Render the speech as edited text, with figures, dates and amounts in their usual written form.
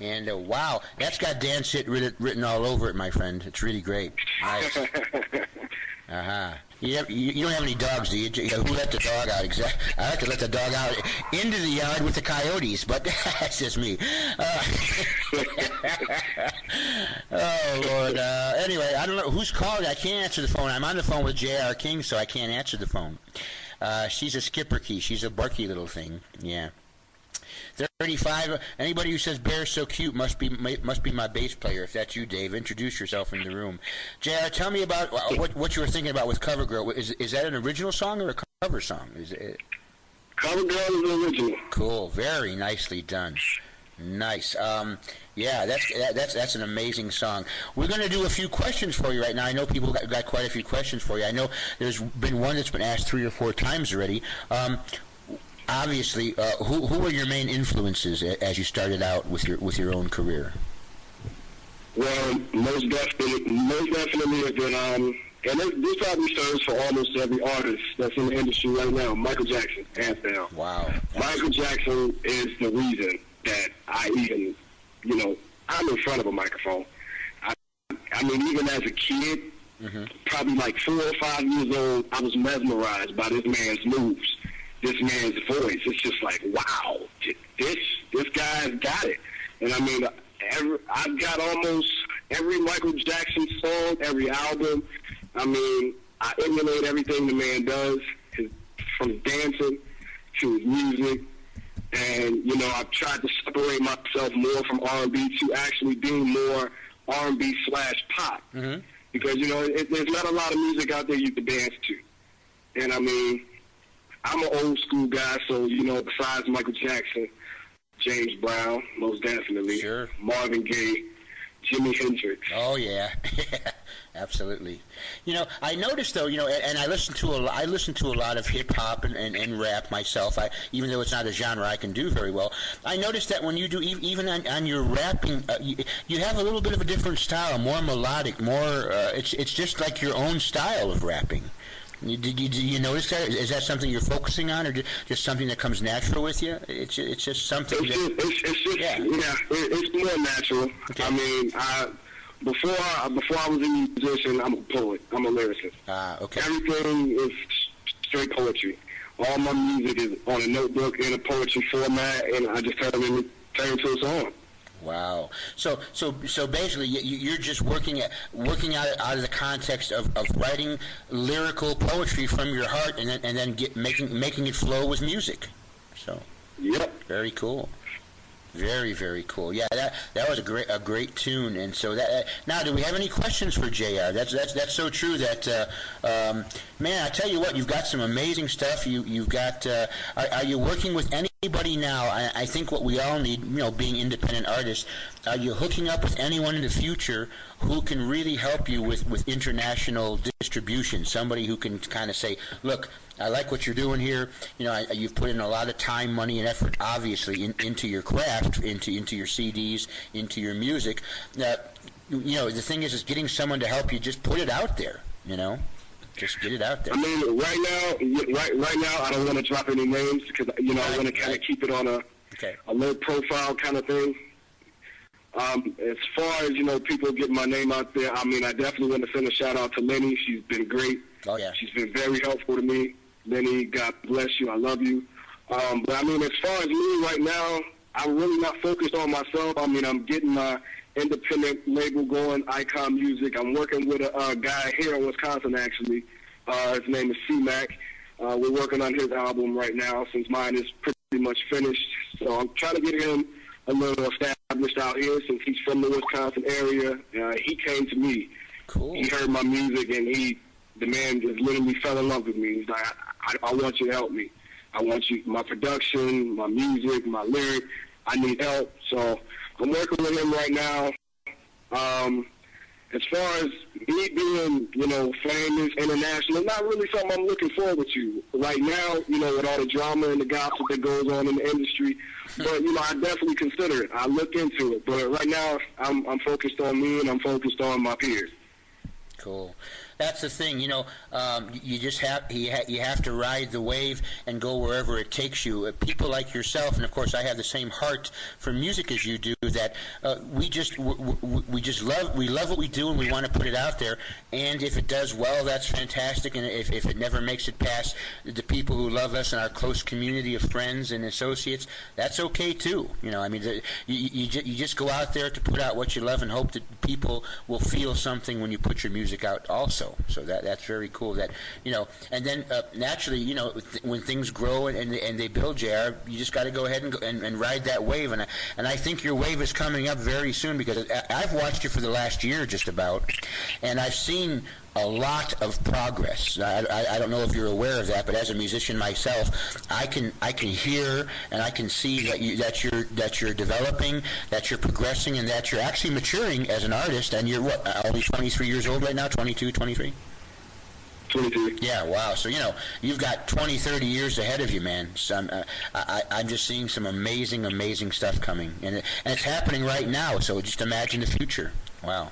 And wow, that's got Dance It written all over it, my friend. It's really great. Nice. You don't have any dogs, do you? Who let the dog out? Exactly. I like to let the dog out into the yard with the coyotes, but that's just me. Oh, Lord. Anyway, I don't know. Who's calling? I can't answer the phone. I'm on the phone with J.R. King, so I can't answer the phone. She's a skipper key. She's a barky little thing. Yeah. 35. Anybody who says Bear's so cute must be my bass player. If that's you, Dave, introduce yourself in the room. JR, tell me about what you were thinking about with Cover Girl. Is that an original song or a cover song? Is it? Cover Girl is the original. Cool. Very nicely done. Nice. Yeah, that's an amazing song. We're going to do a few questions for you right now. I know people got quite a few questions for you. I know there's been one that's been asked 3 or 4 times already. Obviously, who were your main influences as you started out with your own career? Well, most definitely has been, and this probably serves for almost every artist that's in the industry right now. Michael Jackson, hands down. Wow. Michael Jackson is the reason that I even, I'm in front of a microphone. I mean, even as a kid, probably like 4 or 5 years old, I was mesmerized by this man's moves. This man's voice. It's just like, wow, this guy's got it. And I mean, I've got almost every Michael Jackson song, every album. I mean, I emulate everything the man does, from dancing to his music. And, I've tried to separate myself more from R&B to actually being more R&B/pop. Because, there's not a lot of music out there you can dance to. And I mean, I'm an old school guy, so, besides Michael Jackson, James Brown, most definitely. Sure. Marvin Gaye, Jimi Hendrix. Oh, yeah. Absolutely. I noticed, though, and I listen to a lot of hip-hop and rap myself, even though it's not a genre I can do very well. I noticed that when you do, even on your rapping, you have a little bit of a different style, more melodic, more, it's just like your own style of rapping. Did you notice that? Is that something you're focusing on, or just something that comes natural with you? It's just something. It's more natural. Okay. I mean, before I was a musician, I'm a poet. I'm a lyricist. Okay. Everything is straight poetry. All my music is on a notebook in a poetry format, and I just turn it into a song. Wow. So basically, you're just working out of the context of writing lyrical poetry from your heart, and then making it flow with music. So. Yep. Very cool. Very, very cool. Yeah, that was a great tune. And so now, do we have any questions for JR? That's so true. That man, I tell you what, you've got some amazing stuff. You've got. Are you working with anybody now? I think what we all need, being independent artists, are you hooking up with anyone in the future who can really help you with international distribution? Somebody who can kind of say, look, I like what you're doing here. You've put in a lot of time, money, and effort, obviously, into your craft, into your CDs, into your music. The thing is getting someone to help you just put it out there. Just get it out there. I mean, right now, I don't want to drop any names because I want to kind of keep it on a low profile kind of thing. As far as people getting my name out there, I mean, I definitely want to send a shout out to Lenny. She's been great. Oh yeah. She's been very helpful to me. Lenny, God bless you. I love you. But I mean, as far as me right now, I'm really not focused on myself. I mean, I'm getting my independent label going, Icon Music. I'm working with a guy here in Wisconsin, actually. His name is C-Mac. We're working on his album right now since mine is pretty much finished. So I'm trying to get him a little established out here since he's from the Wisconsin area. He came to me. Cool. He heard my music, and the man just literally fell in love with me. He's like, I want you to help me. I want you, my production, my music, my lyric. I need help. So I'm working with him right now. As far as me being, famous, international, not really something I'm looking forward to right now, with all the drama and the gossip that goes on in the industry. But, I definitely consider it. I look into it. But right now, I'm focused on me, and I'm focused on my peers. Cool. that's the thing. You just have you have to ride the wave and go wherever it takes you. People like yourself, and of course I have the same heart for music as you do. That we just love what we do, and we want to put it out there. And if it does well, that's fantastic. And if it never makes it past the people who love us and our close community of friends and associates, that's okay too. You just go out there to put out what you love and hope that people will feel something when you put your music out also. So that's very cool. And then naturally, when things grow and they build, JR, you just got to go ahead and ride that wave. And I think your wave is coming up very soon, because I've watched you for the last year just about, and I've seen a lot of progress. I don't know if you're aware of that, but as a musician myself, I can hear and I can see that you're developing, that you're progressing, and that you're actually maturing as an artist. And you're only 23 years old right now, 22, 23? 22. Yeah, wow. So, you've got 20, 30 years ahead of you, man. So I'm just seeing some amazing, amazing stuff coming. And it's happening right now, so just imagine the future. Wow.